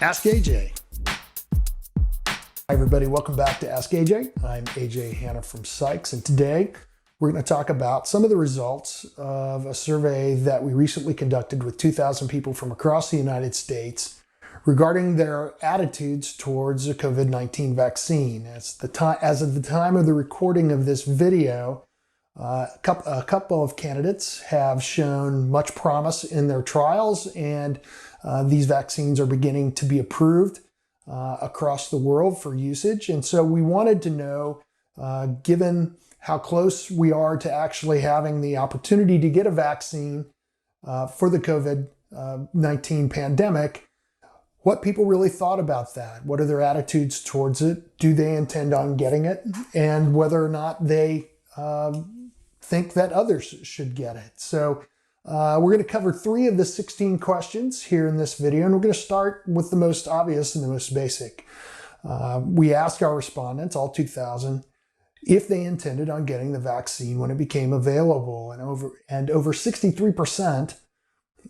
Ask AJ. Hi everybody, welcome back to Ask AJ. I'm AJ Hanna from SYKES, and today we're going to talk about some of the results of a survey that we recently conducted with 2,000 people from across the United States regarding their attitudes towards the COVID-19 vaccine. As of the time of the recording of this video, a couple of candidates have shown much promise in their trials, and these vaccines are beginning to be approved across the world for usage. And so we wanted to know, given how close we are to actually having the opportunity to get a vaccine for the COVID-19 pandemic, what people really thought about that. What are their attitudes towards it? Do they intend on getting it? And whether or not they think that others should get it. So we're going to cover 3 of the 16 questions here in this video, and we're going to start with the most obvious and the most basic. We asked our respondents, all 2,000, if they intended on getting the vaccine when it became available, and over 63%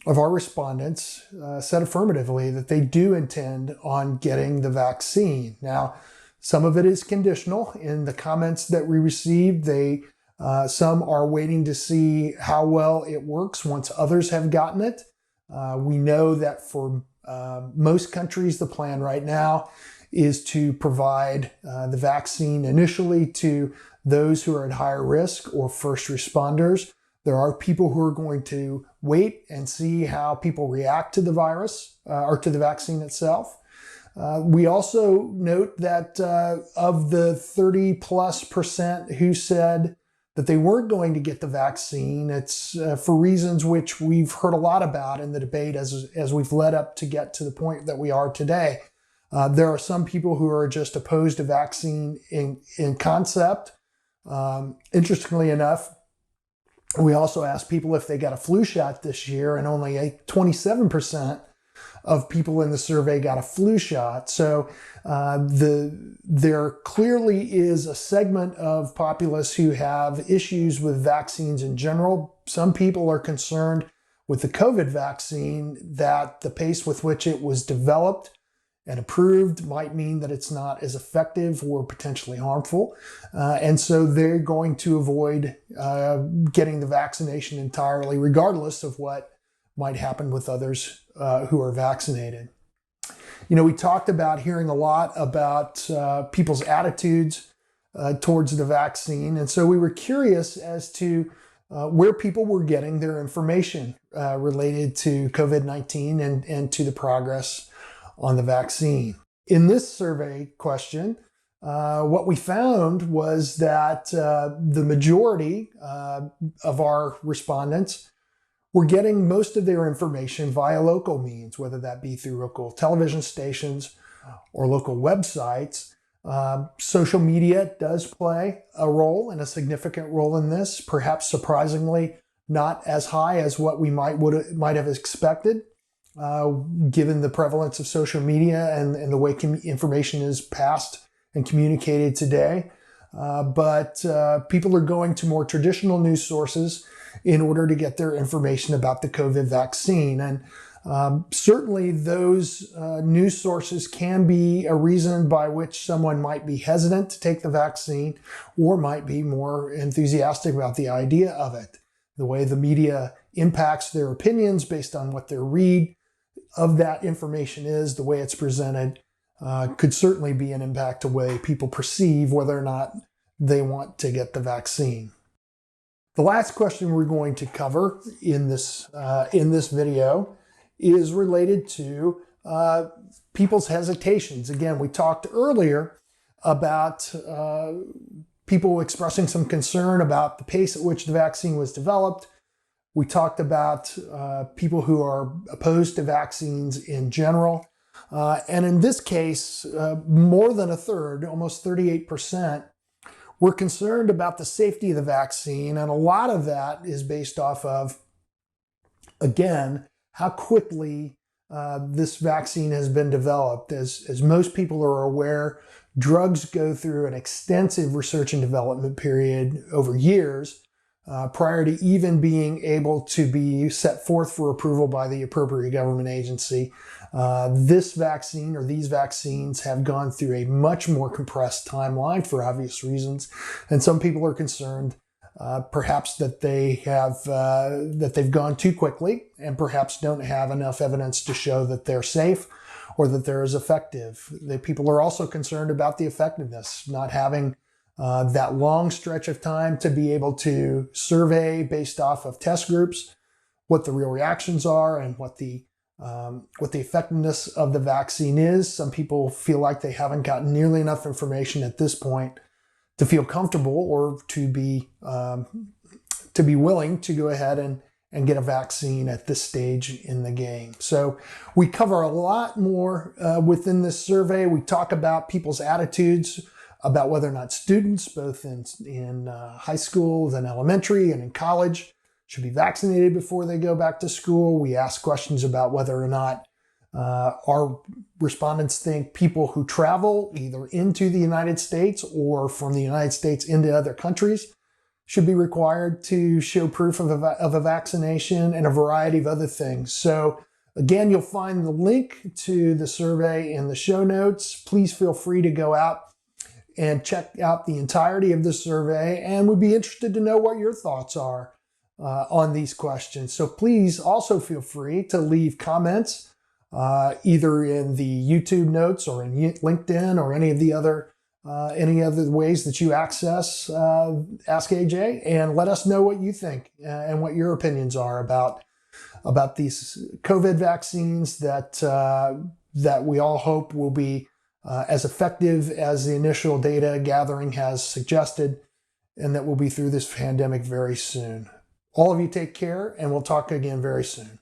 of our respondents said affirmatively that they do intend on getting the vaccine. Now, some of it is conditional. In the comments that we received, some are waiting to see how well it works once others have gotten it. We know that for most countries, the plan right now is to provide the vaccine initially to those who are at higher risk or first responders. There are people who are going to wait and see how people react to the virus or to the vaccine itself. We also note that of the 30+% who said that they weren't going to get the vaccine, it's for reasons which we've heard a lot about in the debate as we've led up to get to the point that we are today. There are some people who are just opposed to vaccine in concept. Interestingly enough, we also asked people if they got a flu shot this year, and only 27% of people in the survey got a flu shot. So there clearly is a segment of populace who have issues with vaccines in general. Some people are concerned with the COVID vaccine that the pace with which it was developed and approved might mean that it's not as effective or potentially harmful. And so they're going to avoid getting the vaccination entirely, regardless of what might happen with others who are vaccinated. You know, we talked about hearing a lot about people's attitudes towards the vaccine. And so we were curious as to where people were getting their information related to COVID-19 and to the progress on the vaccine. In this survey question, what we found was that the majority of our respondents were getting most of their information via local means, whether that be through local television stations or local websites. Social media does play a role, and a significant role in this, perhaps surprisingly not as high as what we might have expected, given the prevalence of social media and the way information is passed and communicated today. But people are going to more traditional news sources in order to get their information about the COVID vaccine. And certainly those news sources can be a reason by which someone might be hesitant to take the vaccine or might be more enthusiastic about the idea of it. The way the media impacts their opinions based on what they read of that information is, the way it's presented, could certainly be an impact to the way people perceive whether or not they want to get the vaccine. The last question we're going to cover in this video is related to people's hesitations. Again, we talked earlier about people expressing some concern about the pace at which the vaccine was developed. We talked about people who are opposed to vaccines in general. And in this case, more than a third, almost 38%, were concerned about the safety of the vaccine. And a lot of that is based off of, again, how quickly this vaccine has been developed. As most people are aware, drugs go through an extensive research and development period over years prior to even being able to be set forth for approval by the appropriate government agency. This vaccine or these vaccines have gone through a much more compressed timeline for obvious reasons, and some people are concerned perhaps that they've gone too quickly and perhaps don't have enough evidence to show that they're safe or that they're as effective. People are also concerned about the effectiveness, not having that long stretch of time to be able to survey based off of test groups what the real reactions are and what the effectiveness of the vaccine is. Some people feel like they haven't gotten nearly enough information at this point to feel comfortable or to be willing to go ahead and get a vaccine at this stage in the game. So we cover a lot more within this survey. We talk about people's attitudes about whether or not students, both in high school and elementary and in college, should be vaccinated before they go back to school. We ask questions about whether or not our respondents think people who travel either into the United States or from the United States into other countries should be required to show proof of a vaccination, and a variety of other things. So again, you'll find the link to the survey in the show notes. Please feel free to go out and check out the entirety of the survey, and we'd be interested to know what your thoughts are on these questions. So please also feel free to leave comments either in the YouTube notes or in LinkedIn or any of the other ways that you access AskAJ, and let us know what you think and what your opinions are about these COVID vaccines that we all hope will be as effective as the initial data gathering has suggested, and that we'll be through this pandemic very soon. All of you take care, and we'll talk again very soon.